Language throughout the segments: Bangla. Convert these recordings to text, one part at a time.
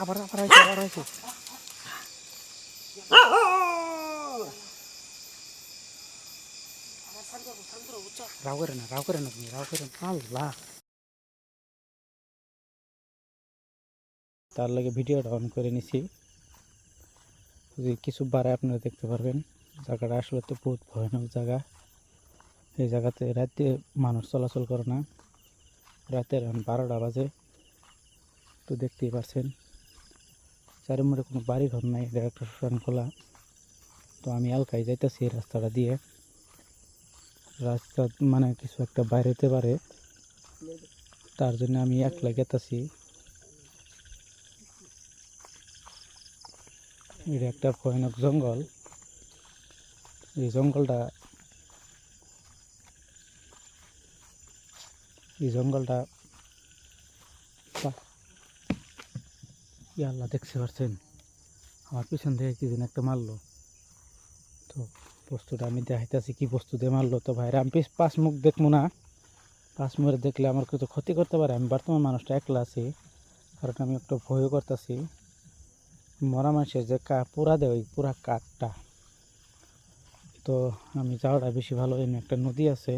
আবার আবার হয়েছে আবার হয়েছে। রাও করে না তুমি রাও করে না আল্লাহ। তার লাগে ভিডিওটা অন করে নিছি, যদি কিছু বাড়ে আপনারা দেখতে পারবেন। জায়গাটা আসলে তো বহুত ভয়ানক জায়গা। এই জায়গাতে রাতে মানুষ চলাচল করে না, রাতের 12টা বাজে। তো দেখতেই পাচ্ছেন চারিমুড়ে কোনো বাড়ি ঘর নাই, এটা একটা শ্মশান খোলা। তো আমি এলাকায় যাইতেছি এই রাস্তাটা দিয়ে। রাস্তা মানে কিছু একটা বাইরে হতে পারে, তার জন্য আমি একলা গেতেছি। এটা একটা ভয়ানক জঙ্গল। এই জঙ্গলটা আল্লাহ দেখতে পাচ্ছেন, আমার পিছন থেকে কি দিন একটা মারলো। তো বস্তুটা আমি দেখাইতেছি কি বস্তু দিয়ে মারলো। তো ভাইরা আমি পাঁচ মুখ দেখবো না, পাঁচ মুখে দেখলে আমার কিছু ক্ষতি করতে পারে। আমি বর্তমান মানুষটা একলা আছি, কারণ আমি একটু ভয়ও করতেছি। মরা মানুষের যে পুরা দেয় ওই পুরা কাঠটা। তো আমি যাওয়াটা বেশি ভালো। এমনি একটা নদী আছে,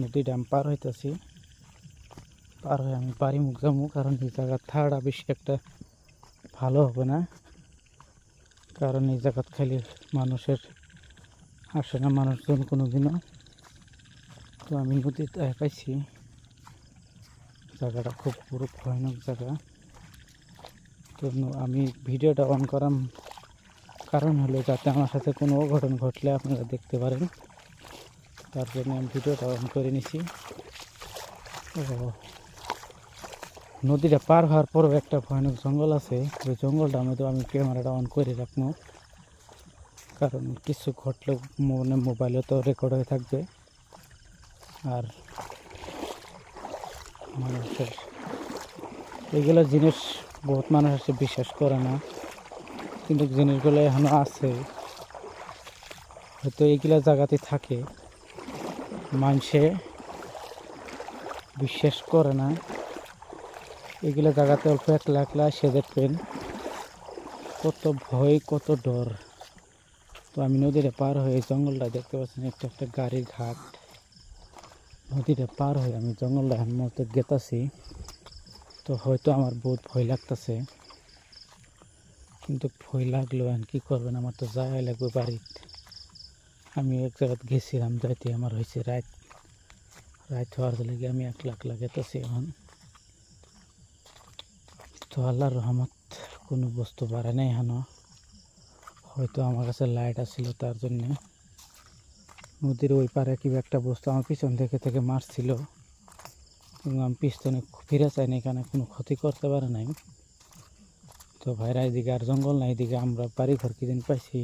নদীটা আমি পার হইতেছি। পার হয়ে আমি বাড়ি মুখ যাবো, কারণ এই জায়গার থাকাটা বেশি একটা ভালো হবে না। কারণ এই জায়গাত খালি মানুষের আসে না মানুষজন কোনো দিনও। তো আমি নদীতে পাইছি, জায়গাটা খুব পুরো ভয়ানক জায়গা। তো আমি ভিডিওটা অন করার কারণ হলো যাতে আমার সাথে কোনো অঘটন ঘটলে আপনারা দেখতে পারেন, তার জন্য আমি ভিডিওটা অন করে নিছি। ও নদীটা পার হওয়ার পরও একটা ভয়ানক জঙ্গল আছে, ওই জঙ্গলটার মধ্যে আমি ক্যামেরাটা অন করে রাখবো, কারণ কিছু ঘটলেও মানে মোবাইলে তো রেকর্ড হয়ে থাকবে। আর মানুষের এইগুলো জিনিস বহুত মানুষ আছে বিশ্বাস করে না, কিন্তু জিনিসগুলো এখনও আছে। হয়তো এইগুলা জায়গাতে থাকে, মানুষে বিশ্বাস করে না। এগুলো জায়গাতে অল্প একলা একলা এসে দেখবেন কত ভয় কত ডর। তো আমি নদীটা পার হয়ে জঙ্গলটা দেখতে পাচ্ছেন, একটা একটা গাড়ির ঘাট। নদীটা পার হয়ে আমি জঙ্গলটা মতো গেতাছি। তো হয়তো আমার বহুত ভয় লাগতেছে, কিন্তু ভয় লাগলেও এখন কী করবেন, আমার তো যাওয়াই লাগবে বাড়িতে। আমি এক জায়গায় গেছিলাম, যাইতে আমার হয়েছে রাত। রাত হওয়ার লেগে আমি একলা একলা গেতেছি এখন। তো আল্লাহর রহমত কোনো বস্তু বাড়ে নাই এখনও। হয়তো আমার কাছে লাইট আসছিল তার জন্যে। নদীর ওই পারে কিবা একটা বস্তু আমার পিছন থেকে মারছিল, কিন্তু আমি পিছনে ফিরে চাইনি, এখানে কোনো ক্ষতি করতে পারে নাই। তো ভাইরা এদিকে আর জঙ্গল নাই, এদিকে আমরা বাড়ি ঘর কিদিন পাইছি।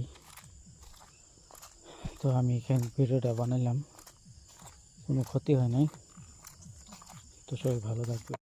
তো আমি এখানে ভিডিওটা বানাইলাম, কোনো ক্ষতি হয় নাই। তো সবাই ভালো থাকবে।